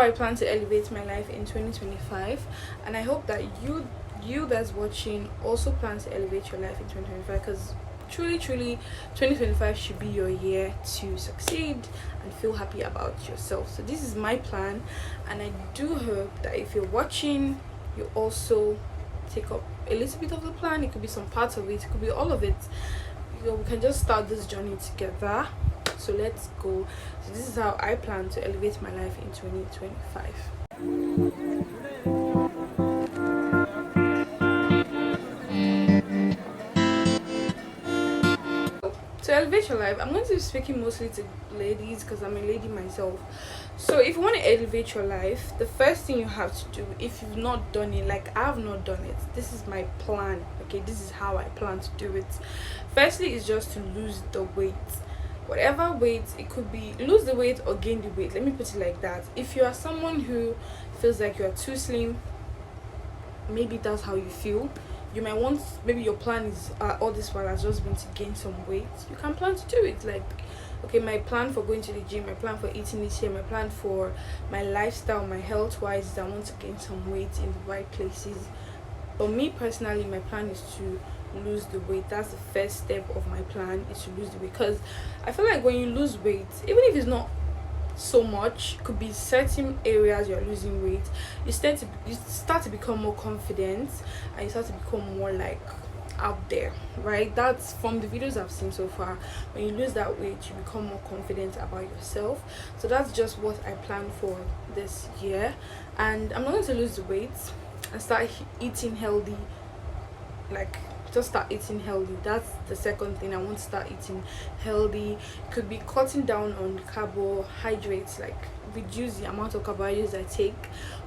I plan to elevate my life in 2025, and I hope that you that's watching also plan to elevate your life in 2025, because truly 2025 should be your year to succeed and feel happy about yourself. So this is my plan, and I do hope that if you're watching, you also take up a little bit of the plan. It could be some parts of it, it could be all of it. We can just start this journey together. So let's go. So this is how I plan to elevate my life in 2025. To elevate your life, I'm going to be speaking mostly to ladies because I'm a lady myself. So if you want to elevate your life, the first thing you have to do, if you've not done it, like I have not done it, this is my plan. Okay, this is how I plan to do it. Firstly is just to lose the weight, whatever weight it could be. Lose the weight or gain the weight, let me put it like that. If you are someone who feels like you are too slim, maybe that's how you feel, you might want, maybe your plan is all this while has just been to gain some weight. You can plan to do it. Like, okay, my plan for going to the gym, my plan for eating this year, my plan for my lifestyle, my health wise, is I want to gain some weight in the right places. But me personally, my plan is to lose the weight. That's the first step of my plan, is to lose the weight, because I feel like when you lose weight, even if it's not so much, could be certain areas you're losing weight, you start to become more confident, and you start to become more like out there, right? That's from the videos I've seen so far. When you lose that weight, you become more confident about yourself. So that's just what I plan for this year, and I'm not going to lose the weight and start eating healthy. Like, just start eating healthy. That's the second thing. I want to start eating healthy. It could be cutting down on carbohydrates, like reduce the amount of carbohydrates I take.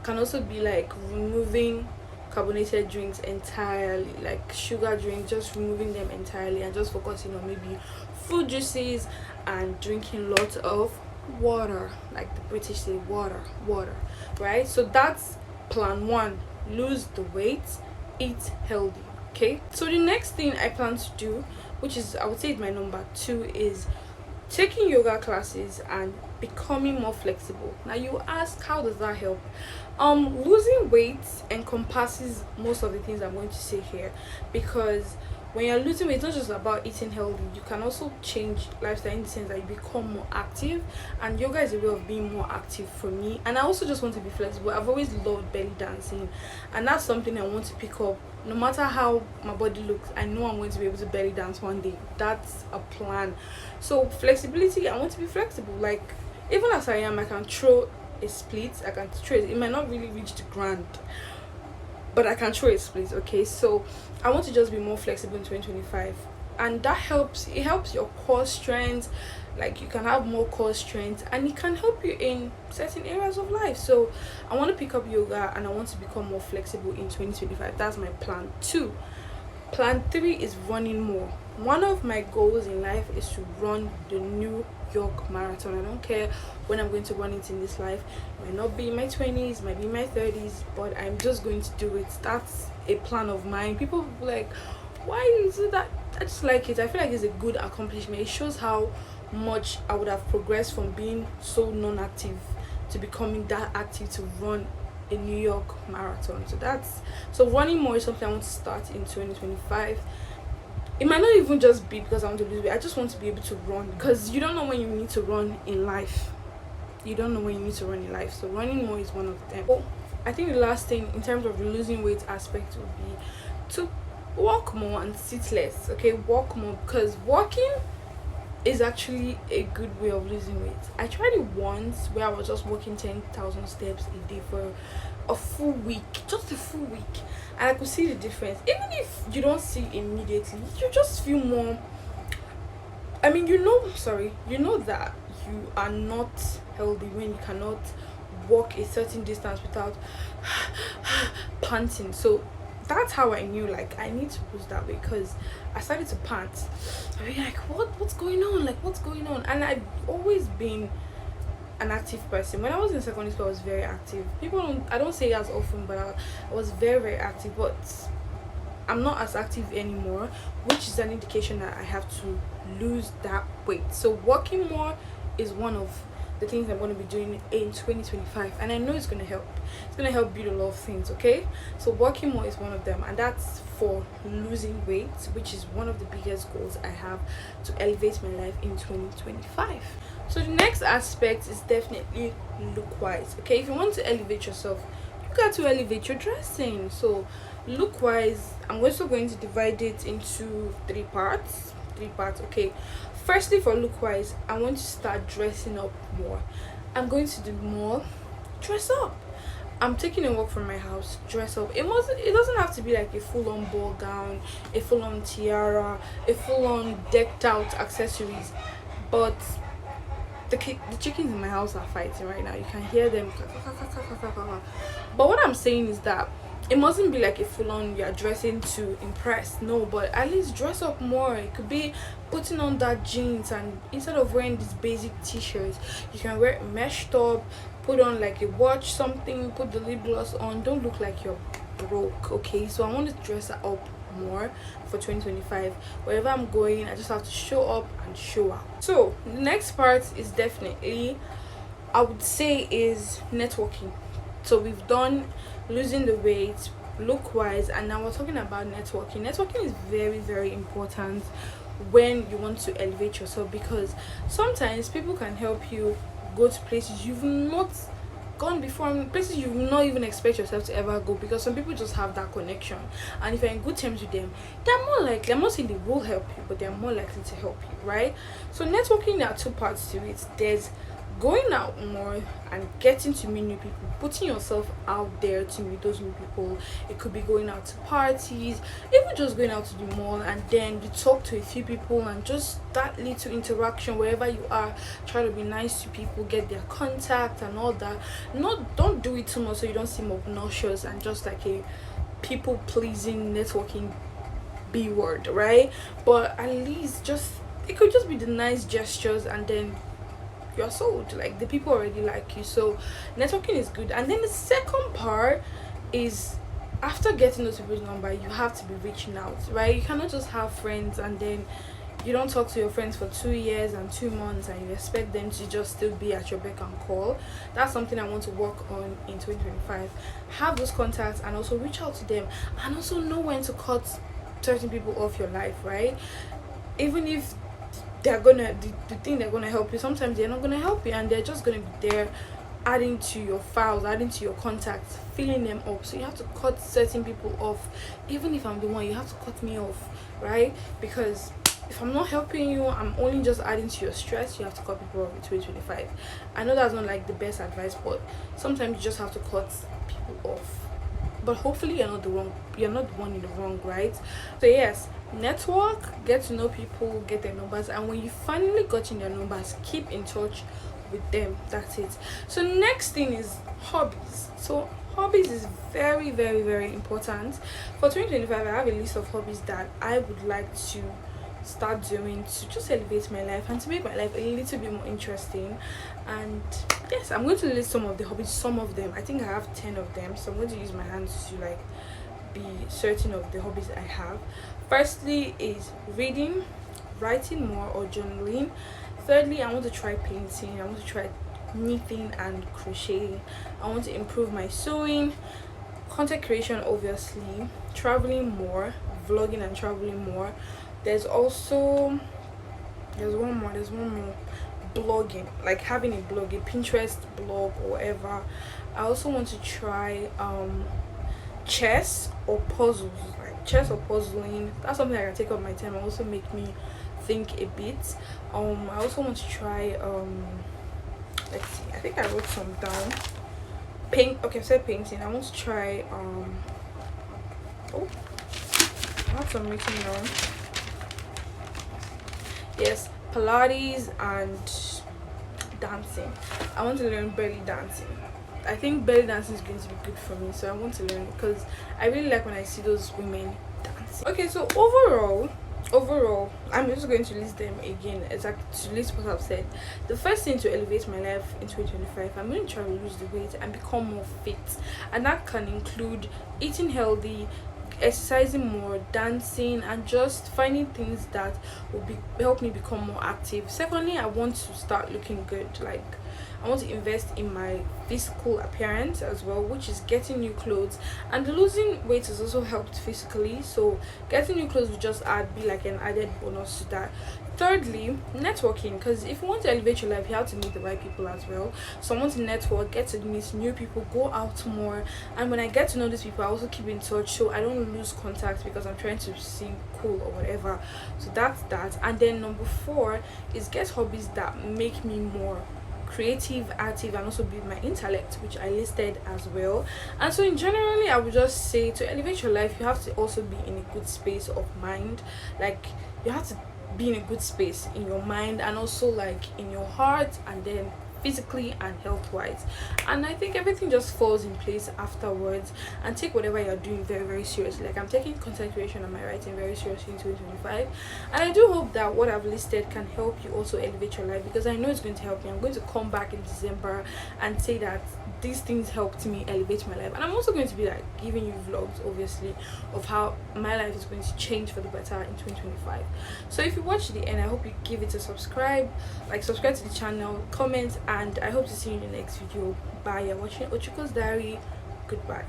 Can also be like removing carbonated drinks entirely, like sugar drinks, just removing them entirely and just focusing on maybe fruit juices and drinking lots of water, like the British say, water, right? So that's plan one: lose the weight, eat healthy. Okay, so the next thing I plan to do, which is, I would say, my number 2, is taking yoga classes and becoming more flexible. Now you ask, how does that help? Losing weight encompasses most of the things I'm going to say here, because when you're losing weight, it's not just about eating healthy. You can also change lifestyle in the sense that you become more active, and yoga is a way of being more active for me. And I also just want to be flexible. I've always loved belly dancing, and that's something I want to pick up. No matter how my body looks, I know I'm going to be able to belly dance one day. That's a plan. So flexibility, I want to be flexible. Like, even as I am, I can throw a split, I can throw it. It might not really reach the ground, but I can throw a split. Okay, so I want to just be more flexible in 2025, and that helps. It helps your core strength. Like, you can have more core strength, and it can help you in certain areas of life. So I want to pick up yoga, and I want to become more flexible in 2025. That's my plan 2. Plan 3 is running more. One of my goals in life is to run the New York Marathon. I don't care when I'm going to run it in this life. It might not be in my 20s, might be in my 30s, but I'm just going to do it. That's a plan of mine. People will be like, why is it that? I just like it. I feel like it's a good accomplishment. It shows how much I would have progressed from being so non-active to becoming that active to run a New York Marathon. So running more is something I want to start in 2025. It might not even just be because I want to lose weight. I just want to be able to run, because you don't know when you need to run in life. So running more is one of them. I think the last thing in terms of the losing weight aspect would be to walk more and sit less. Okay, walk more, because walking is actually a good way of losing weight. I tried it once where I was just walking 10,000 steps a day for a full week, just a full week, and I could see the difference. Even if you don't see it immediately, you just feel more, I mean, you know that you are not healthy when you cannot walk a certain distance without panting. So that's how I knew, like, I need to lose that weight, because I started to pant. I mean, like, what's going on? And I've always been an active person. When I was in secondary school, I was very active. I don't say it as often, but I was very, very active. But I'm not as active anymore, which is an indication that I have to lose that weight. So walking more is one of the things I'm going to be doing in 2025, and I know it's going to help. It's going to help build a lot of things. Okay, so working more is one of them, and that's for losing weight, which is one of the biggest goals I have to elevate my life in 2025. So the next aspect is definitely look wise. Okay, if you want to elevate yourself, you got to elevate your dressing. So look wise, I'm also going to divide it into three parts. Okay, firstly, for look wise, I want to start dressing up more. I'm going to do more dress up. I'm taking a walk from my house, dress up. It doesn't have to be like a full-on ball gown, a full-on tiara, a full-on decked out accessories, but the chickens in my house are fighting right now. You can hear them. But what I'm saying is that it mustn't be like a full-on you're dressing to impress. No, but at least dress up more. It could be putting on that jeans, and instead of wearing these basic t-shirts, you can wear a mesh top, put on like a watch, something, put the lip gloss on. Don't look like you're broke. Okay, so I want to dress up more for 2025. Wherever I'm going, I just have to show up and show out. So the next part is definitely, I would say, is networking. So we've done losing the weight, look wise, and now we're talking about networking. Networking is very, very important when you want to elevate yourself, because sometimes people can help you go to places you've not gone before, places you not even expect yourself to ever go, because some people just have that connection, and if you're in good terms with them, they're more likely, I'm not saying they will help you, but they're more likely to help you, right? So networking, there are two parts to it. There's going out more and getting to meet new people, putting yourself out there to meet those new people. It could be going out to parties, even just going out to the mall, and then you talk to a few people, and just that little interaction wherever you are. Try to be nice to people, get their contact and all that. Don't do it too much so you don't seem obnoxious and just like a people pleasing networking B word, right? But at least just, it could just be the nice gestures, and then you're sold. Like, the people already like you. So networking is good. And then the second part is, after getting those people's number, you have to be reaching out, right? You cannot just have friends and then you don't talk to your friends for 2 years and 2 months, and you expect them to just still be at your beck and call. That's something I want to work on in 2025. Have those contacts and also reach out to them, and also know when to cut certain people off your life, right? Even if they're gonna the thing they're gonna help you, sometimes they're not gonna help you, and they're just gonna be there adding to your files, adding to your contacts, filling them up. So you have to cut certain people off. Even if I'm the one, you have to cut me off, right? Because if I'm not helping you, I'm only just adding to your stress. You have to cut people off in 2025. I know that's not like the best advice, but sometimes you just have to cut people off. But hopefully you're not the one in the wrong, right? So yes, network, get to know people, get their numbers, and when you finally got in their numbers, keep in touch with them. That's it. So next thing is hobbies. So hobbies is very, very, very important. For 2025, I have a list of hobbies that I would like to start doing to just elevate my life and to make my life a little bit more interesting. And yes, I'm going to list some of the hobbies. Some of them, I think I have 10 of them, so I'm going to use my hands to like be certain of the hobbies I have. Firstly is reading, writing more, or journaling. Thirdly, I want to try painting. I want to try knitting and crocheting. I want to improve my sewing, content creation, obviously, traveling more, vlogging and traveling more. There's one more, blogging, like having a blog, a Pinterest blog or whatever. I also want to try chess or puzzles, like chess or puzzling. That's something that can take up my time and also make me think a bit. I also want to try let's see, I think I wrote some down. Okay, I said painting. I want to try I have some written down. Yes, Pilates and dancing. I want to learn belly dancing. I think belly dancing is going to be good for me, so I want to learn it because I really like when I see those women dancing. Okay, so overall, I'm just going to list them again, exactly to list what I've said. The first thing to elevate my life in 2025, I'm going to try to lose the weight and become more fit, and that can include eating healthy, exercising more, dancing, and just finding things that will help me become more active. Secondly, I want to start looking good, like I want to invest in my physical appearance as well, which is getting new clothes, and losing weight has also helped physically, so getting new clothes will just be like an added bonus to that. Thirdly, networking, because if you want to elevate your life, you have to meet the right people as well. So I want to network, get to meet new people, go out more, and when I get to know these people, I also keep in touch so I don't lose contact because I'm trying to seem cool or whatever. So that's that. And then number 4 is get hobbies that make me more creative, active, and also build my intellect, which I listed as well. And so in generally, I would just say to elevate your life, you have to also be in a good space of mind. Like, you have to be in a good space in your mind and also like in your heart, and then physically and health wise. And I think everything just falls in place afterwards. And take whatever you're doing very, very seriously. Like, I'm taking content creation and my writing very seriously in 2025, and I do hope that what I've listed can help you also elevate your life, because I know it's going to help me. I'm going to come back in December and say that these things helped me elevate my life, and I'm also going to be like giving you vlogs obviously of how my life is going to change for the better in 2025. So if you watch the end, I hope you give it a subscribe, like subscribe to the channel, comment, and I hope to see you in the next video. Bye. You're watching Ochuko's Diary. Goodbye.